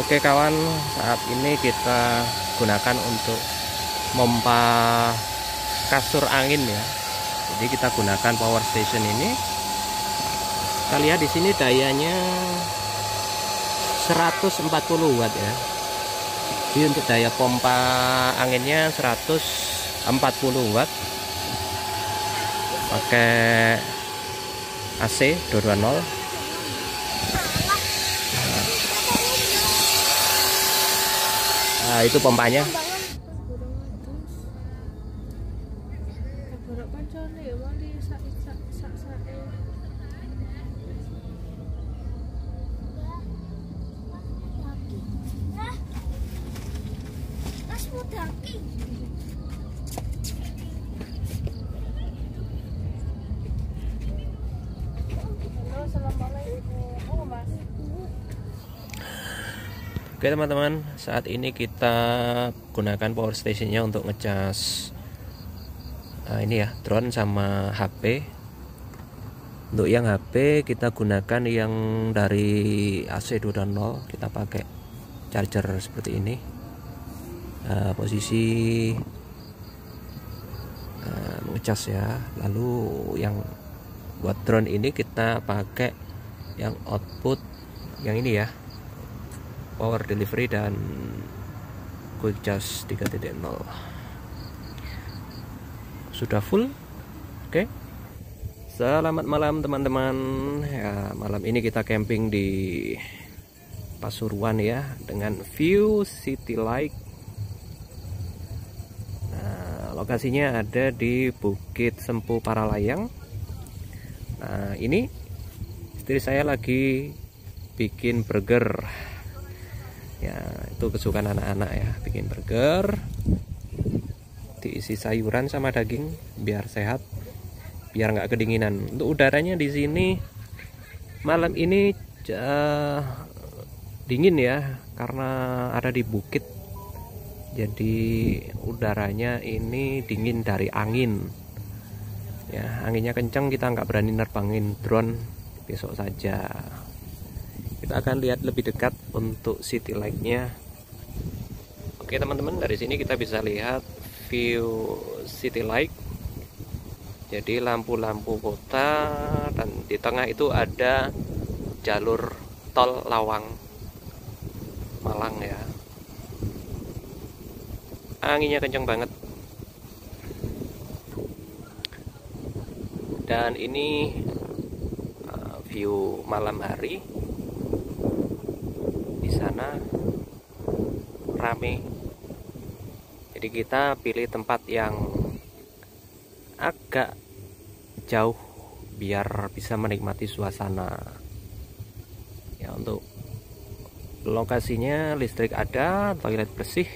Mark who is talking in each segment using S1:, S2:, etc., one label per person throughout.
S1: Oke kawan, saat ini kita gunakan untuk mempa kasur angin ya. Jadi kita gunakan power station ini. Kita lihat di sini dayanya 140 watt ya. Jadi untuk daya pompa anginnya 140 watt. Pakai AC 220. Nah, itu pompanya. Oke teman-teman, saat ini kita gunakan power stationnya untuk ngecas ini ya, drone sama HP. Untuk yang HP kita gunakan yang dari AC 2.0, kita pakai charger seperti ini. Posisi ngecas ya. Lalu yang buat drone ini kita pakai yang output yang ini ya, power delivery dan quick charge 3.0 sudah full. Oke. Selamat malam teman-teman ya. Malam ini kita camping di Pasuruan ya, dengan view city light. Nah, lokasinya ada di Bukit Sempu Paralayang. Nah, ini istri saya lagi bikin burger ya, itu kesukaan anak-anak ya, bikin burger diisi sayuran sama daging biar sehat, biar nggak kedinginan. Untuk udaranya di sini malam ini dingin ya, karena ada di bukit, jadi udaranya ini dingin dari angin ya. Anginnya kencang, kita nggak berani nerbangin drone, besok saja. Kita akan lihat lebih dekat untuk city light-nya. Oke teman-teman, dari sini kita bisa lihat view city light. Jadi lampu-lampu kota, dan di tengah itu ada jalur tol Lawang Malang ya. Anginnya kencang banget. Dan ini view malam hari. Di sana rame, jadi kita pilih tempat yang agak jauh biar bisa menikmati suasana ya. Untuk lokasinya listrik ada, toilet bersih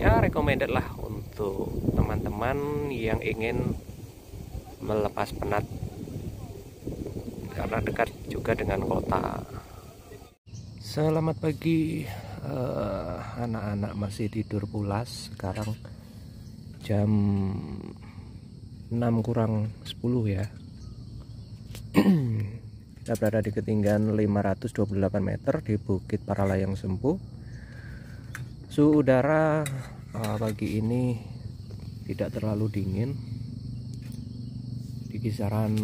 S1: ya, recommended lah untuk teman-teman yang ingin melepas penat karena dekat juga dengan kota. Selamat pagi, anak-anak masih tidur pulas. Sekarang jam 6 kurang 10 ya. Kita berada di ketinggian 528 meter di Bukit Paralayang Sempu. Suhu udara pagi ini tidak terlalu dingin, di kisaran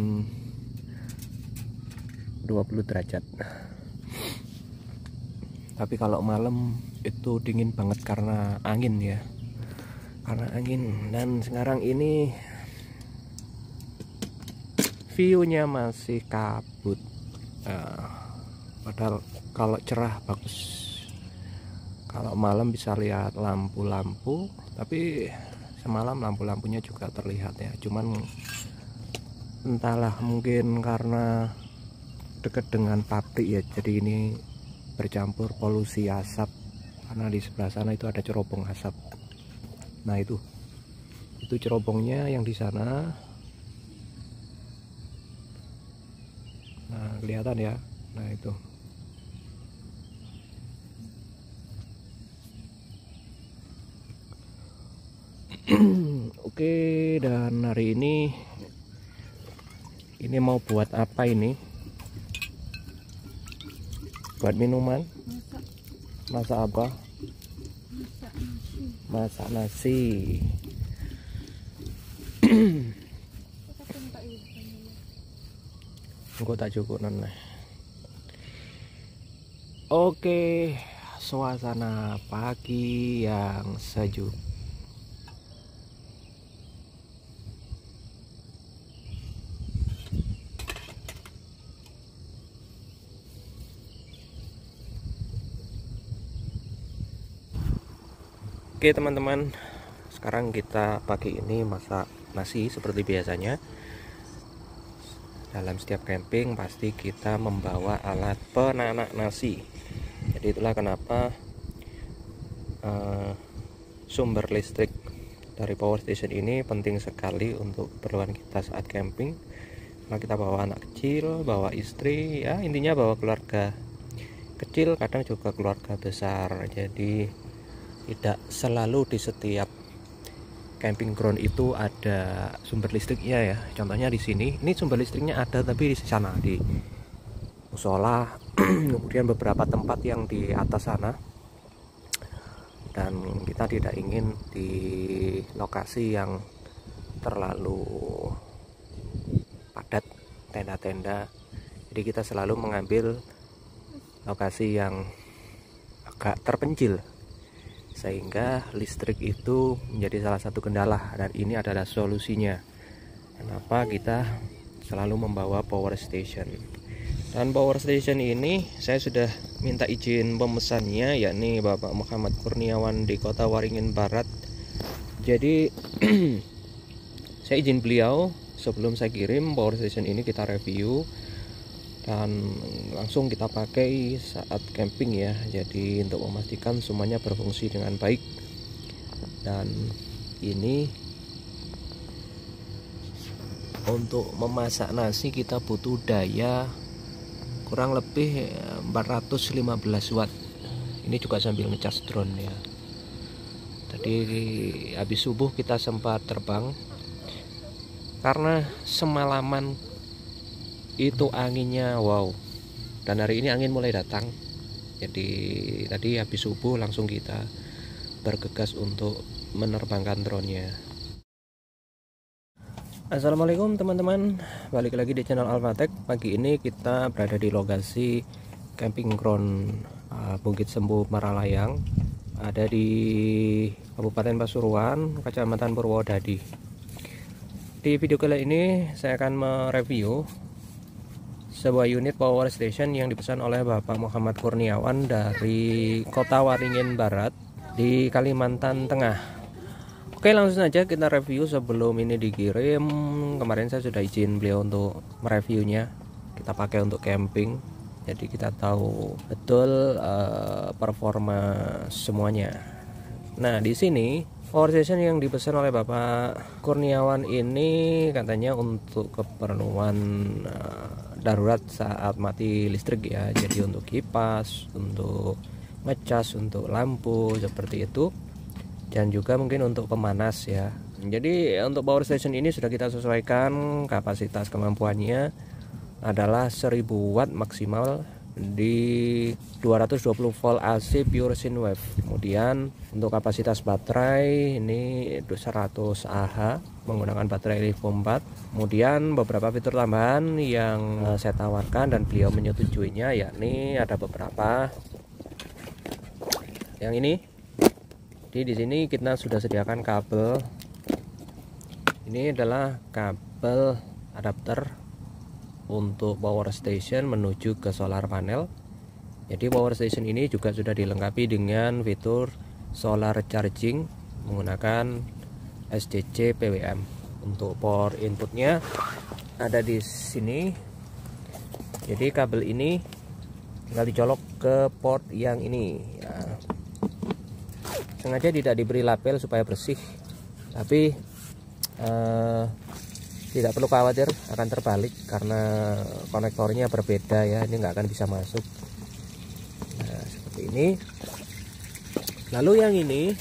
S1: 20 derajat. Tapi kalau malam itu dingin banget karena angin ya, karena angin. Dan sekarang ini view-nya masih kabut, padahal kalau cerah bagus. Kalau malam bisa lihat lampu-lampu, tapi semalam lampu-lampunya juga terlihat ya. Cuman entahlah, mungkin karena dekat dengan pabrik ya, jadi ini bercampur polusi asap, karena di sebelah sana itu ada cerobong asap. Nah itu cerobongnya yang di sana. Nah kelihatan ya, nah itu. Oke, dan hari ini mau buat apa ini? Buat minuman?
S2: Masak.
S1: Masak apa?
S2: Masak nasi.
S1: Masak nasi. Engko tak cukup nene. Oke, suasana pagi yang sejuk. Oke teman-teman, sekarang kita pagi ini masak nasi seperti biasanya. Dalam setiap camping pasti kita membawa alat penanak nasi. Jadi itulah kenapa sumber listrik dari power station ini penting sekali untuk keperluan kita saat camping. Kalau kita bawa anak kecil, bawa istri, ya intinya bawa keluarga kecil, kadang juga keluarga besar. Jadi tidak selalu di setiap camping ground itu ada sumber listriknya ya. Contohnya di sini, ini sumber listriknya ada, tapi di sana di musola, kemudian beberapa tempat yang di atas sana. Dan kita tidak ingin di lokasi yang terlalu padat tenda-tenda. Jadi kita selalu mengambil lokasi yang agak terpencil, sehingga listrik itu menjadi salah satu kendala, dan ini adalah solusinya kenapa kita selalu membawa power station. Dan power station ini saya sudah minta izin pemesannya, yakni Bapak Muhammad Kurniawan di Kota Waringin Barat. Jadi saya izin beliau sebelum saya kirim power station ini, kita review dan langsung kita pakai saat camping ya. Jadi untuk memastikan semuanya berfungsi dengan baik. Dan ini untuk memasak nasi kita butuh daya kurang lebih 415 watt. Ini juga sambil ngecas drone ya. Tadi habis subuh kita sempat terbang karena semalaman itu anginnya wow, dan hari ini angin mulai datang. Jadi tadi habis subuh langsung kita bergegas untuk menerbangkan drone-nya. Assalamualaikum teman-teman, balik lagi di channel Alphatech. Pagi ini kita berada di lokasi camping ground Bukit Sembu Maralayang, ada di Kabupaten Pasuruan, Kecamatan Purwodadi. Di video kali ini saya akan mereview sebuah unit power station yang dipesan oleh Bapak Muhammad Kurniawan dari Kota Waringin Barat di Kalimantan Tengah. Oke, langsung saja kita review sebelum ini dikirim. Kemarin saya sudah izin beliau untuk mereviewnya. Kita pakai untuk camping, jadi kita tahu betul performa semuanya. Nah, di sini power station yang dipesan oleh Bapak Kurniawan ini katanya untuk keperluan darurat saat mati listrik ya. Jadi untuk kipas, untuk ngecas, untuk lampu seperti itu, dan juga mungkin untuk pemanas ya. Jadi untuk power station ini sudah kita sesuaikan kapasitas kemampuannya adalah 1000 watt maksimal di 220 volt AC pure sine wave. Kemudian untuk kapasitas baterai ini 100 Ah menggunakan baterai lithium 4. Kemudian beberapa fitur tambahan yang saya tawarkan dan beliau menyetujuinya, yakni ada beberapa. Yang ini, jadi di sini kita sudah sediakan kabel. Ini adalah kabel adapter untuk power station menuju ke solar panel. Jadi power station ini juga sudah dilengkapi dengan fitur solar charging menggunakan SCC PWM. Untuk power inputnya ada di sini. Jadi kabel ini tinggal dicolok ke port yang ini ya. Sengaja tidak diberi label supaya bersih, tapi tidak perlu khawatir akan terbalik karena konektornya berbeda ya. Ini nggak akan bisa masuk. Nah, seperti ini. Lalu yang ini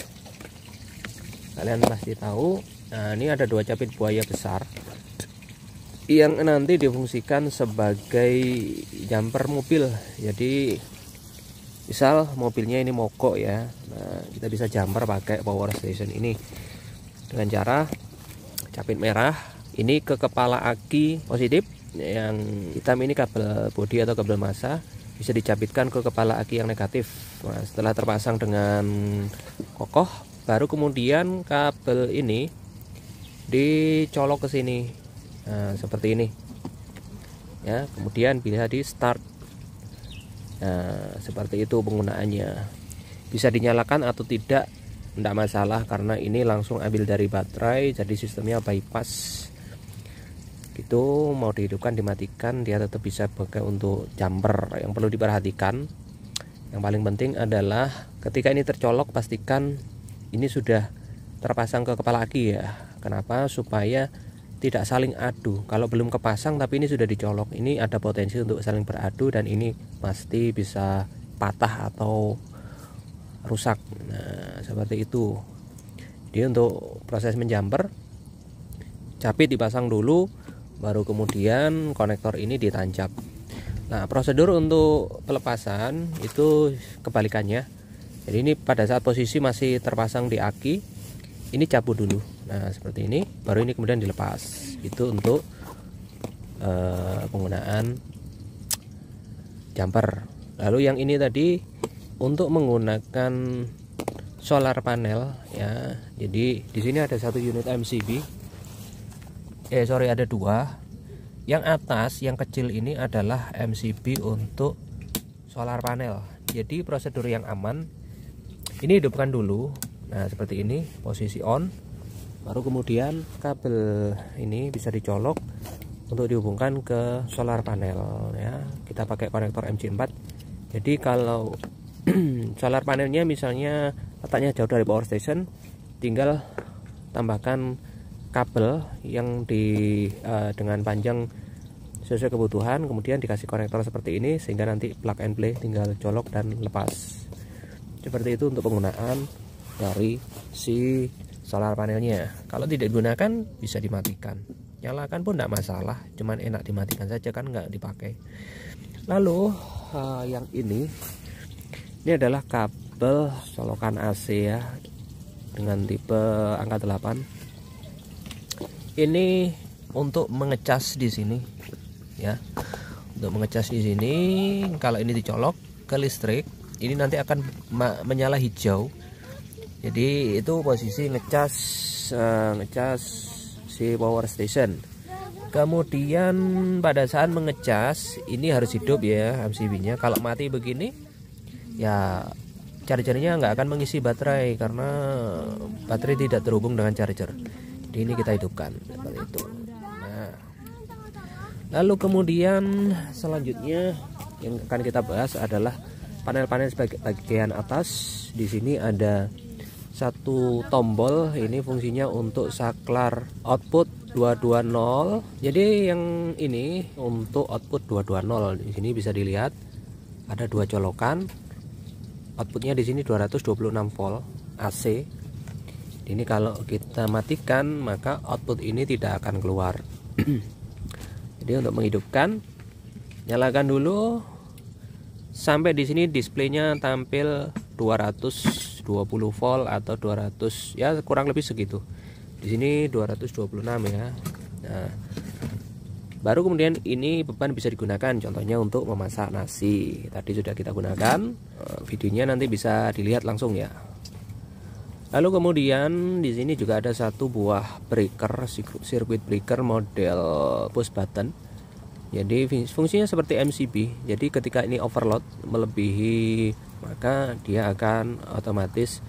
S1: kalian pasti tahu. Nah, ini ada 2 capit buaya besar yang nanti difungsikan sebagai jumper mobil. Jadi Misal mobilnya ini mogok ya, nah kita bisa jumper pakai power station ini dengan cara capit merah ini ke kepala aki positif, yang hitam ini kabel bodi atau kabel massa, bisa dicapitkan ke kepala aki yang negatif. Nah, setelah terpasang dengan kokoh, baru kemudian kabel ini dicolok ke sini, nah seperti ini ya, kemudian bisa di start. Nah seperti itu penggunaannya. Bisa dinyalakan atau tidak masalah, karena ini langsung ambil dari baterai, jadi sistemnya bypass gitu. Mau dihidupkan dimatikan dia tetap bisa pakai untuk jumper. Yang perlu diperhatikan, yang paling penting adalah ketika ini tercolok, pastikan ini sudah terpasang ke kepala aki ya. Kenapa? Supaya tidak saling adu. Kalau belum kepasang tapi ini sudah dicolok, ini ada potensi untuk saling beradu dan ini pasti bisa patah atau rusak. Nah seperti itu. Jadi untuk proses menjumper, capit dipasang dulu, baru kemudian konektor ini ditancap. Nah prosedur untuk pelepasan itu kebalikannya. Jadi ini pada saat posisi masih terpasang di aki, ini cabut dulu. Nah seperti ini, baru ini kemudian dilepas. Itu untuk penggunaan jumper. Lalu yang ini tadi untuk menggunakan solar panel ya. Jadi di sini ada satu unit MCB. Ada dua. Yang atas yang kecil ini adalah MCB untuk solar panel. Jadi prosedur yang aman, ini hidupkan dulu. Nah seperti ini, posisi on, baru kemudian kabel ini bisa dicolok untuk dihubungkan ke solar panel ya. Kita pakai konektor MC4. Jadi kalau solar panelnya misalnya letaknya jauh dari power station, tinggal tambahkan kabel yang dengan panjang sesuai kebutuhan, kemudian dikasih konektor seperti ini sehingga nanti plug and play, tinggal colok dan lepas. Seperti itu untuk penggunaan dari si solar panelnya. Kalau tidak digunakan bisa dimatikan, nyalakan pun tidak masalah, cuman enak dimatikan saja kan, nggak dipakai. Lalu yang ini adalah kabel colokan AC ya, dengan tipe angka 8. Ini untuk mengecas di sini ya, untuk mengecas di sini. Kalau ini dicolok ke listrik, ini nanti akan menyala hijau. Jadi itu posisi ngecas si power station. Kemudian pada saat mengecas ini harus hidup ya MCB-nya. Kalau mati begini ya chargernya nggak akan mengisi baterai karena baterai tidak terhubung dengan charger. Jadi ini kita hidupkan seperti itu. Nah, lalu kemudian selanjutnya yang akan kita bahas adalah panel-panel sebagai bagian atas. Di sini ada satu tombol, ini fungsinya untuk saklar output 220. Jadi yang ini untuk output 220. Di sini bisa dilihat ada dua colokan. Outputnya di sini 226 volt AC. Ini kalau kita matikan maka output ini tidak akan keluar. Jadi untuk menghidupkan, nyalakan dulu sampai di sini displaynya tampil 220 volt atau 200 ya, kurang lebih segitu. Di sini 226 ya. Nah, baru kemudian ini beban bisa digunakan contohnya untuk memasak nasi. Tadi sudah kita gunakan. Videonya nanti bisa dilihat langsung ya. Lalu kemudian di sini juga ada satu buah breaker, circuit breaker model push button. Jadi fungsinya seperti MCB. Jadi ketika ini overload melebihi, maka dia akan otomatis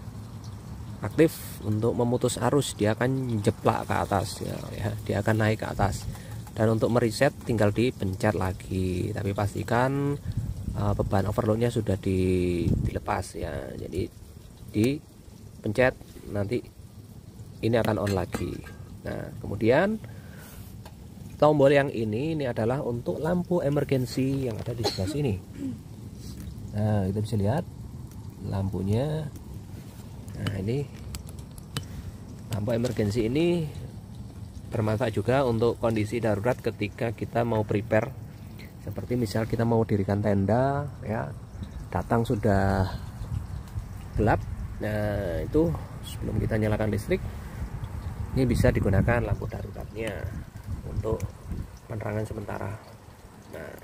S1: aktif untuk memutus arus. Dia akan jeplak ke atas ya, dia akan naik ke atas. Dan untuk mereset tinggal dipencet lagi. Tapi pastikan beban overloadnya sudah dilepas ya. Jadi dipencet, nanti ini akan on lagi. Nah kemudian tombol yang ini adalah untuk lampu emergency yang ada di sebelah sini. Nah kita bisa lihat lampunya. Nah ini lampu emergency ini bermanfaat juga untuk kondisi darurat ketika kita mau prepare, seperti misal kita mau dirikan tenda ya, datang sudah gelap. Nah, itu sebelum kita nyalakan listrik, ini bisa digunakan lampu daruratnya untuk penerangan sementara. Nah,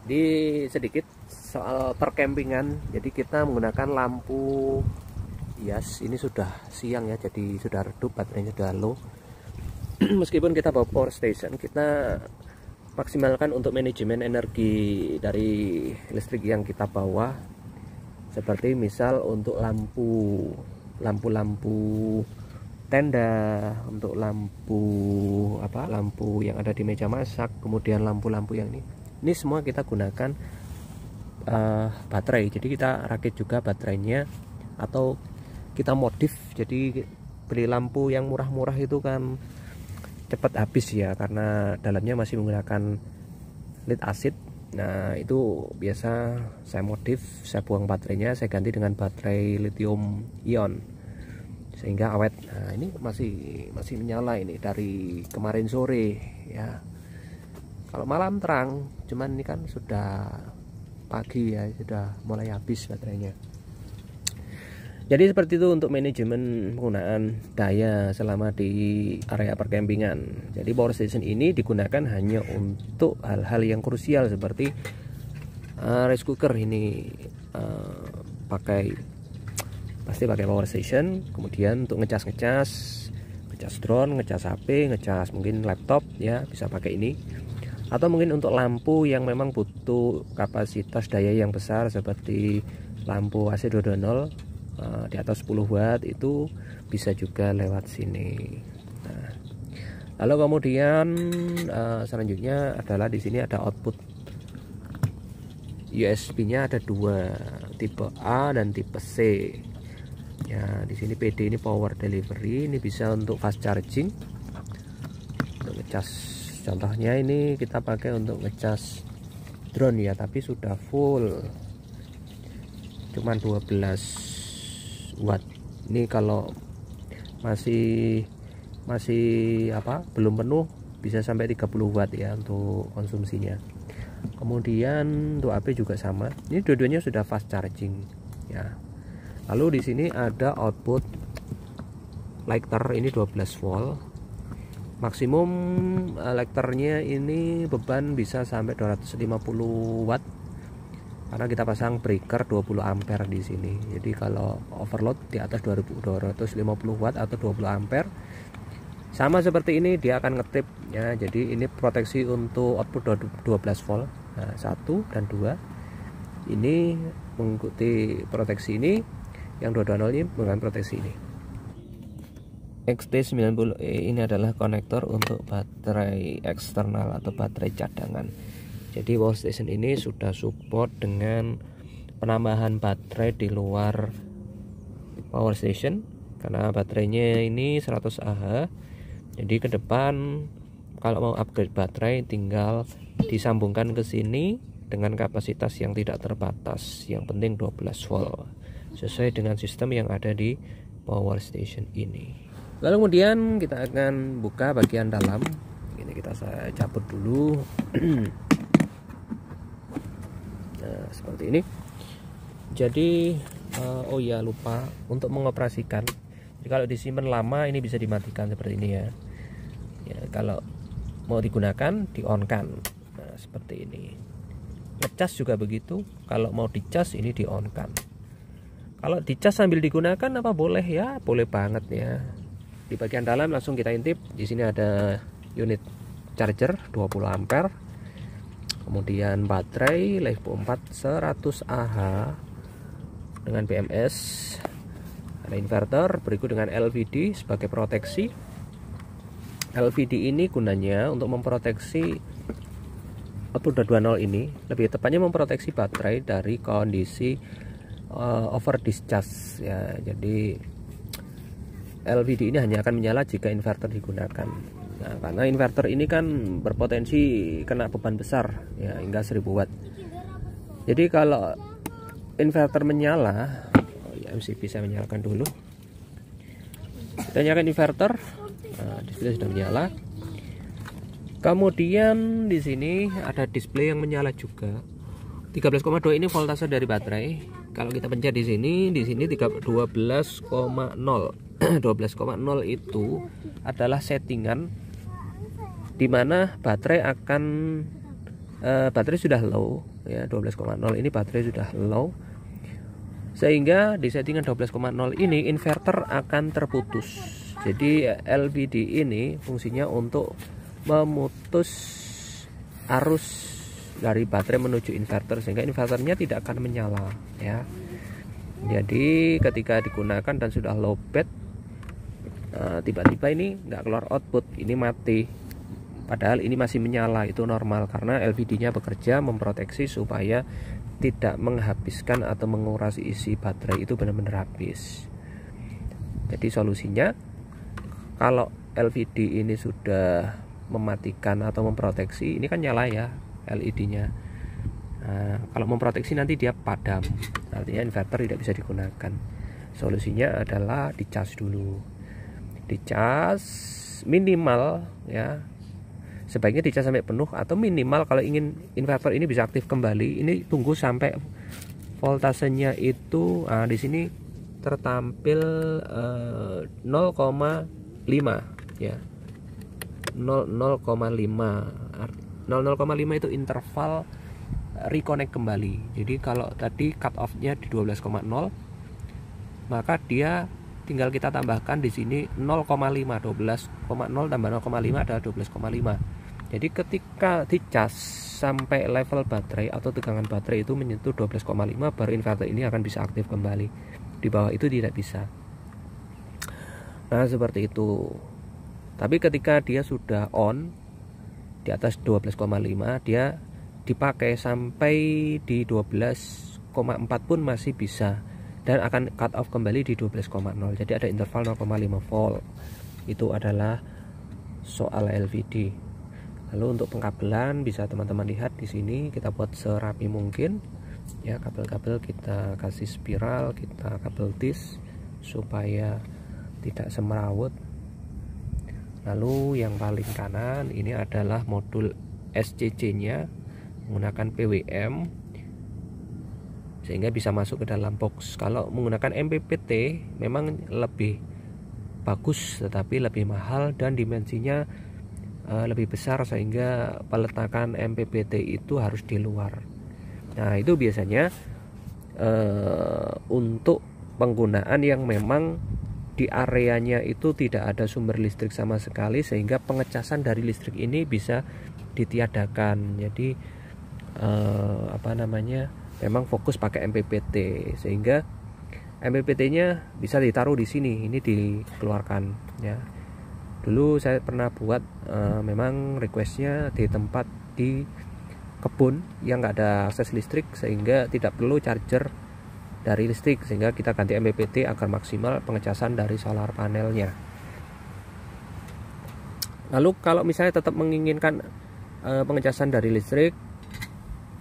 S1: di sedikit soal perkempingan, jadi kita menggunakan lampu hias. Ini sudah siang ya, jadi sudah redup, baterainya sudah low. Meskipun kita bawa power station, kita maksimalkan untuk manajemen energi dari listrik yang kita bawa, seperti misal untuk lampu tenda, untuk lampu yang ada di meja masak, kemudian lampu-lampu yang ini semua kita gunakan baterai. Jadi kita rakit juga baterainya, atau kita modif. Jadi beli lampu yang murah-murah itu kan cepat habis ya, karena dalamnya masih menggunakan lead acid. Nah, itu biasa saya modif, saya buang baterainya, saya ganti dengan baterai lithium ion sehingga awet. Nah, ini masih menyala ini dari kemarin sore ya. Kalau malam terang, cuman ini kan sudah pagi ya, sudah mulai habis baterainya. Jadi seperti itu untuk manajemen penggunaan daya selama di area perkempingan. Jadi power station ini digunakan hanya untuk hal-hal yang krusial, seperti rice cooker ini pasti pakai power station. Kemudian untuk ngecas drone, ngecas HP, ngecas mungkin laptop ya, bisa pakai ini. Atau mungkin untuk lampu yang memang butuh kapasitas daya yang besar, seperti lampu AC 220 di atas 10 watt, itu bisa juga lewat sini. Nah, lalu kemudian selanjutnya adalah di sini ada output USB-nya, ada dua, tipe A dan tipe C. Ya, di sini PD ini power delivery, ini bisa untuk fast charging, untuk ngecas. Contohnya ini kita pakai untuk ngecas drone ya, tapi sudah full, cuman 12 watt. Ini kalau masih belum penuh, bisa sampai 30 watt ya untuk konsumsinya. Kemudian untuk HP juga sama, ini dua-duanya sudah fast charging ya. Lalu di sini ada output lighter, ini 12 volt. Maksimum lighternya ini beban bisa sampai 250 watt, karena kita pasang breaker 20 ampere di sini. Jadi kalau overload di atas 250 watt atau 20 ampere, sama seperti ini dia akan ngetrip ya. Jadi ini proteksi untuk output 12 volt. Nah, 1 dan 2 ini mengikuti proteksi ini, yang 220 ini menggunakan proteksi ini. XT90E ini adalah konektor untuk baterai eksternal atau baterai cadangan. Jadi power station ini sudah support dengan penambahan baterai di luar power station, karena baterainya ini 100 Ah. Jadi ke depan kalau mau upgrade baterai tinggal disambungkan ke sini dengan kapasitas yang tidak terbatas, yang penting 12 volt, sesuai dengan sistem yang ada di power station ini. Lalu kemudian kita akan buka bagian dalam. Ini saya cabut dulu. Nah, seperti ini. Jadi oh ya, lupa untuk mengoperasikan. Jadi kalau disimpan lama ini bisa dimatikan seperti ini ya. Ya, kalau mau digunakan di on kan. Nah, seperti ini. Ngecas juga begitu. Kalau mau dicas ini di on kan. Kalau dicas sambil digunakan apa boleh ya? Boleh banget ya. Di bagian dalam langsung kita intip. Di sini ada unit charger 20 ampere. Kemudian baterai LiFePO 4 100 Ah dengan BMS. Ada inverter, berikut dengan LVD sebagai proteksi. LVD ini gunanya untuk memproteksi output 220 ini, lebih tepatnya memproteksi baterai dari kondisi over discharge ya. Jadi LVD ini hanya akan menyala jika inverter digunakan. Nah, karena inverter ini kan berpotensi kena beban besar ya, hingga 1000 watt. Jadi kalau inverter menyala, ya MCB saya menyalakan dulu. Kita nyalakan inverter. Nah, display sudah menyala. Kemudian di sini ada display yang menyala juga. 13,2 ini voltase dari baterai. Kalau kita pencet di sini 12,0. 12,0 itu adalah settingan dimana baterai baterai sudah low ya. 12,0 ini baterai sudah low, sehingga di settingan 12,0 ini inverter akan terputus. Jadi LVD ini fungsinya untuk memutus arus dari baterai menuju inverter, sehingga inverternya tidak akan menyala ya. Jadi ketika digunakan dan sudah low bed, tiba-tiba ini nggak keluar output, ini mati, padahal ini masih menyala. Itu normal karena LVD-nya bekerja memproteksi supaya tidak menghabiskan atau menguras isi baterai itu benar-benar habis. Jadi solusinya, kalau LVD ini sudah mematikan atau memproteksi, ini kan nyala ya LED-nya. Nah, kalau memproteksi nanti dia padam, artinya inverter tidak bisa digunakan. Solusinya adalah dicas dulu, dicas minimal ya, sebaiknya dicas sampai penuh, atau minimal kalau ingin inverter ini bisa aktif kembali, ini tunggu sampai voltasenya itu di sini tertampil 0,5 ya, 0,5 itu interval reconnect kembali. Jadi kalau tadi cut off nya di 12,0, maka dia tinggal kita tambahkan di sini 0,5. 12,0 tambah 0,5 adalah 12,5. Jadi ketika dicas sampai level baterai atau tegangan baterai itu menyentuh 12,5, baru inverter ini akan bisa aktif kembali. Di bawah itu tidak bisa. Nah seperti itu. Tapi ketika dia sudah on di atas 12,5, dia dipakai sampai di 12,4 pun masih bisa, dan akan cut off kembali di 12,0. Jadi ada interval 0,5 volt. Itu adalah soal LVD. Lalu untuk pengkabelan bisa teman-teman lihat di sini, kita buat serapi mungkin ya. Kabel-kabel kita kasih spiral, kita kabel tis supaya tidak semrawut. Lalu yang paling kanan ini adalah modul SCC-nya menggunakan PWM, sehingga bisa masuk ke dalam box. Kalau menggunakan MPPT memang lebih bagus, tetapi lebih mahal dan dimensinya lebih besar, sehingga peletakan MPPT itu harus di luar. Nah itu biasanya untuk penggunaan yang memang di areanya itu tidak ada sumber listrik sama sekali, sehingga pengecasan dari listrik ini bisa ditiadakan. Jadi memang fokus pakai MPPT, sehingga MPPT-nya bisa ditaruh di sini, ini dikeluarkan ya. Dulu saya pernah buat memang requestnya di tempat di kebun yang nggak ada akses listrik, sehingga tidak perlu charger dari listrik, sehingga kita ganti MPPT agar maksimal pengecasan dari solar panelnya. Lalu kalau misalnya tetap menginginkan pengecasan dari listrik,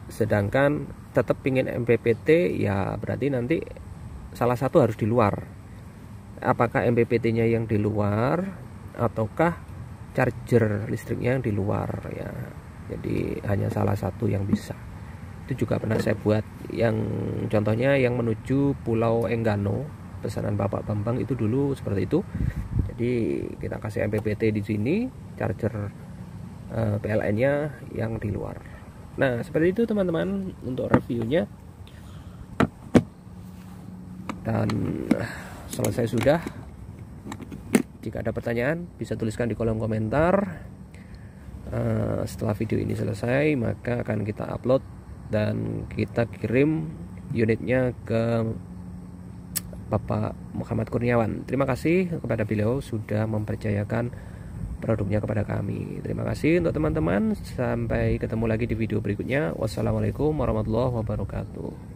S1: sedangkan tetap ingin MPPT, ya berarti nanti salah satu harus di luar. Apakah MPPT-nya yang di luar ataukah charger listriknya yang di luar ya. Jadi hanya salah satu yang bisa. Itu juga pernah saya buat, yang contohnya yang menuju Pulau Enggano, pesanan Bapak Bambang itu dulu seperti itu. Jadi kita kasih MPPT di sini, charger PLN-nya yang di luar. Nah seperti itu teman-teman untuk reviewnya, dan selesai sudah. Jika ada pertanyaan bisa tuliskan di kolom komentar. Setelah video ini selesai, maka akan kita upload dan kita kirim unitnya ke Bapak Muhammad Kurniawan. Terima kasih kepada beliau sudah mempercayakan produknya kepada kami. Terima kasih untuk teman-teman. Sampai ketemu lagi di video berikutnya. Wassalamualaikum warahmatullahi wabarakatuh.